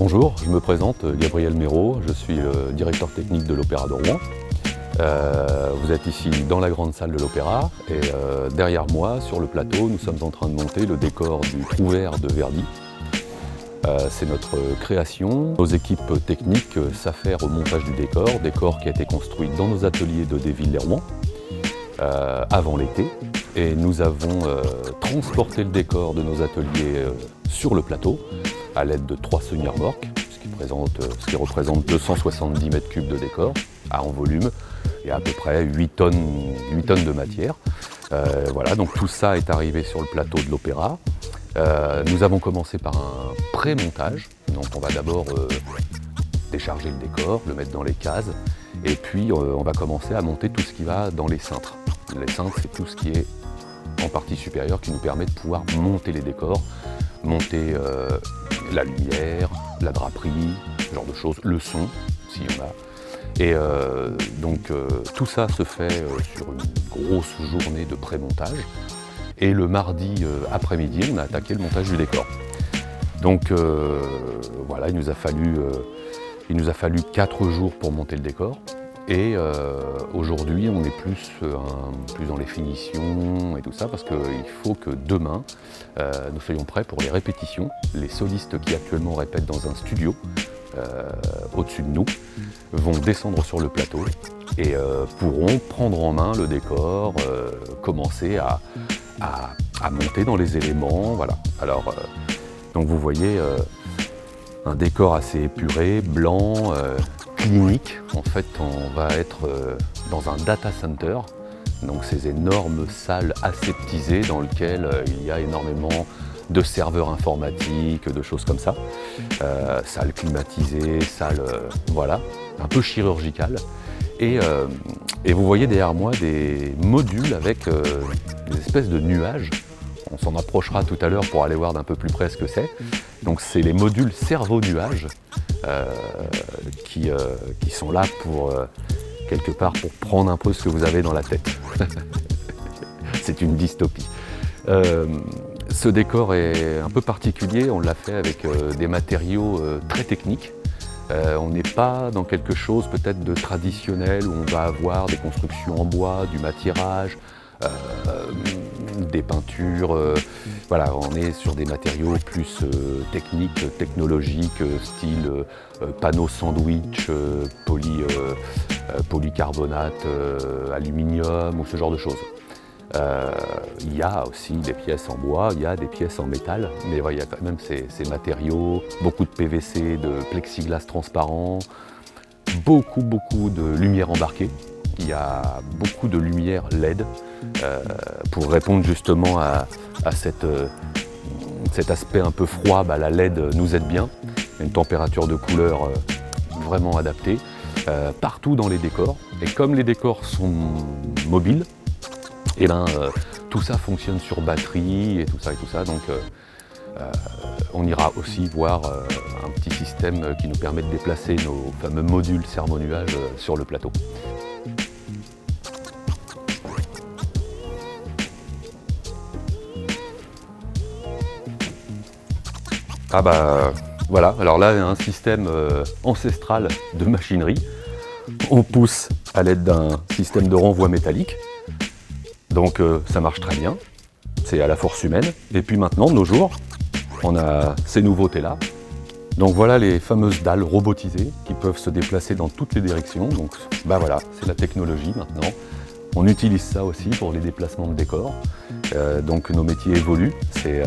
Bonjour, je me présente, Gabriel Méraud, je suis le directeur technique de l'Opéra de Rouen. Vous êtes ici dans la grande salle de l'Opéra et derrière moi, sur le plateau, nous sommes en train de monter le décor du Trouvère de Verdi. C'est notre création. Nos équipes techniques s'affairent au montage du décor qui a été construit dans nos ateliers de Desvilles-lès-Rouen avant l'été. Et nous avons transporté le décor de nos ateliers sur le plateau à l'aide de 3 semi-remorques, ce qui représente 270 mètres cubes de décor en volume et à peu près 8 tonnes de matière. Voilà, donc tout ça est arrivé sur le plateau de l'Opéra. Nous avons commencé par un pré-montage, donc on va d'abord décharger le décor, le mettre dans les cases, et puis on va commencer à monter tout ce qui va dans les cintres. Les cintres, c'est tout ce qui est en partie supérieure qui nous permet de pouvoir monter les décors, monter la lumière, la draperie, ce genre de choses, le son, s'il y en a. Et donc tout ça se fait sur une grosse journée de pré-montage. Et le mardi après-midi, on a attaqué le montage du décor. Donc voilà, il nous a fallu 4 jours pour monter le décor. Et aujourd'hui, on est plus dans les finitions et tout ça, parce qu'il faut que demain, nous soyons prêts pour les répétitions. Les solistes qui actuellement répètent dans un studio, au-dessus de nous, vont descendre sur le plateau et pourront prendre en main le décor, commencer à monter dans les éléments. Voilà. Alors, donc vous voyez un décor assez épuré, blanc, clinique. En fait, on va être dans un data center, donc ces énormes salles aseptisées dans lesquelles il y a énormément de serveurs informatiques, de choses comme ça. Salles climatisées, salles, voilà, un peu chirurgicales. Et vous voyez derrière moi des modules avec des espèces de nuages. On s'en approchera tout à l'heure pour aller voir d'un peu plus près ce que c'est. Donc c'est les modules cerveau-nuages qui sont là pour, quelque part, pour prendre un peu ce que vous avez dans la tête. C'est une dystopie. Ce décor est un peu particulier, on l'a fait avec des matériaux très techniques. On n'est pas dans quelque chose peut-être de traditionnel où on va avoir des constructions en bois, du matirage, des peintures. Voilà, on est sur des matériaux plus techniques, technologiques, style panneau sandwich, polycarbonate, aluminium ou ce genre de choses. Il y a aussi des pièces en bois, il y a des pièces en métal, mais ouais, il y a quand même ces matériaux, beaucoup de PVC, de plexiglas transparent, beaucoup de lumière embarquée. Il y a beaucoup de lumière LED pour répondre justement à cet aspect un peu froid. La LED nous aide bien, une température de couleur vraiment adaptée, partout dans les décors. Et comme les décors sont mobiles, et tout ça fonctionne sur batterie et tout ça. Donc on ira aussi voir un petit système qui nous permet de déplacer nos fameux modules cerveau-nuages sur le plateau. Voilà, alors là, il y a un système ancestral de machinerie. On pousse à l'aide d'un système de renvoi métallique. Donc ça marche très bien, c'est à la force humaine. Et puis maintenant, de nos jours, on a ces nouveautés-là. Donc voilà les fameuses dalles robotisées qui peuvent se déplacer dans toutes les directions. Donc voilà, c'est la technologie maintenant. On utilise ça aussi pour les déplacements de décors. Donc nos métiers évoluent. C'est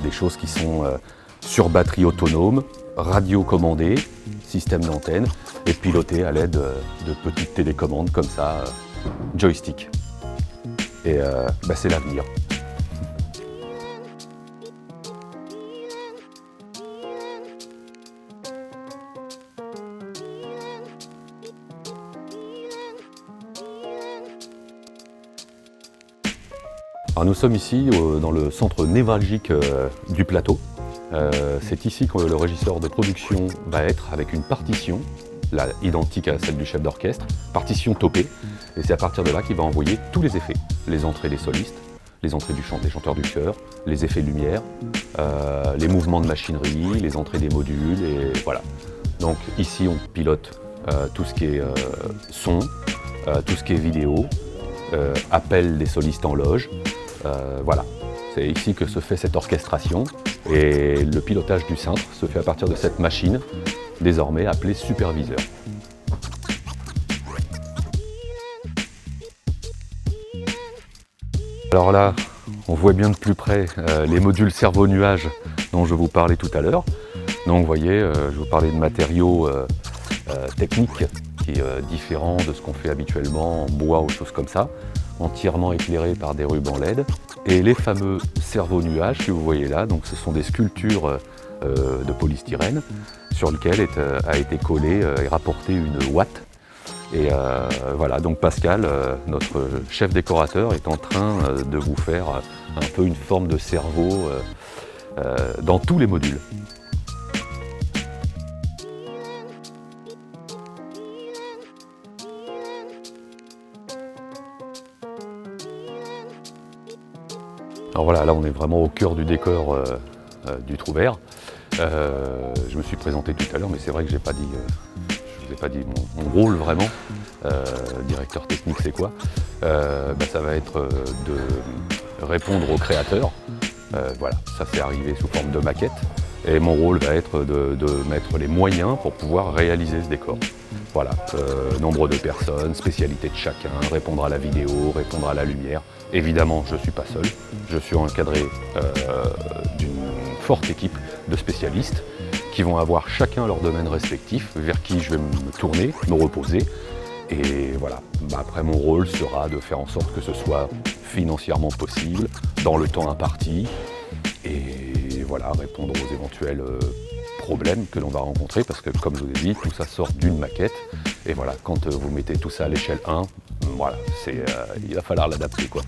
des choses qui sont sur batterie autonome, radio-commandées, système d'antenne, et pilotées à l'aide de petites télécommandes comme ça, joystick. Et c'est l'avenir. Alors nous sommes ici dans le centre névralgique du plateau. C'est ici que le régisseur de production va être avec une partition, là, identique à celle du chef d'orchestre, partition topée, et c'est à partir de là qu'il va envoyer tous les effets, les entrées des solistes, les entrées des chanteurs du chœur, les effets lumière, les mouvements de machinerie, les entrées des modules, et voilà. Donc ici on pilote tout ce qui est son, tout ce qui est vidéo, appel des solistes en loge, voilà. C'est ici que se fait cette orchestration, et le pilotage du cintre se fait à partir de cette machine, désormais appelée superviseur. Alors là, on voit bien de plus près les modules cerveau-nuage dont je vous parlais tout à l'heure. Donc vous voyez, je vous parlais de matériaux techniques qui est différent de ce qu'on fait habituellement en bois ou choses comme ça, entièrement éclairés par des rubans LED. Et les fameux cerveaux-nuages que vous voyez là, donc ce sont des sculptures de polystyrène sur lesquelles a été collée et rapportée une ouate. Et voilà, donc Pascal, notre chef décorateur, est en train de vous faire un peu une forme de cerveau dans tous les modules. Alors voilà, là on est vraiment au cœur du décor du Trouvert. Je me suis présenté tout à l'heure, mais c'est vrai que je vous ai pas dit mon rôle vraiment. Directeur technique, c'est quoi? Ça va être de répondre aux créateurs. Voilà, ça c'est arrivé sous forme de maquette. Et mon rôle va être de mettre les moyens pour pouvoir réaliser ce décor. Voilà, nombre de personnes, spécialité de chacun, répondre à la vidéo, répondre à la lumière. Évidemment, je ne suis pas seul, je suis encadré d'une forte équipe de spécialistes qui vont avoir chacun leur domaine respectif, vers qui je vais me tourner, me reposer. Et voilà, après mon rôle sera de faire en sorte que ce soit financièrement possible, dans le temps imparti, et voilà, répondre aux éventuels problèmes que l'on va rencontrer, parce que comme je vous ai dit, tout ça sort d'une maquette, et voilà, quand vous mettez tout ça à l'échelle 1, voilà, il va falloir l'adapter, quoi.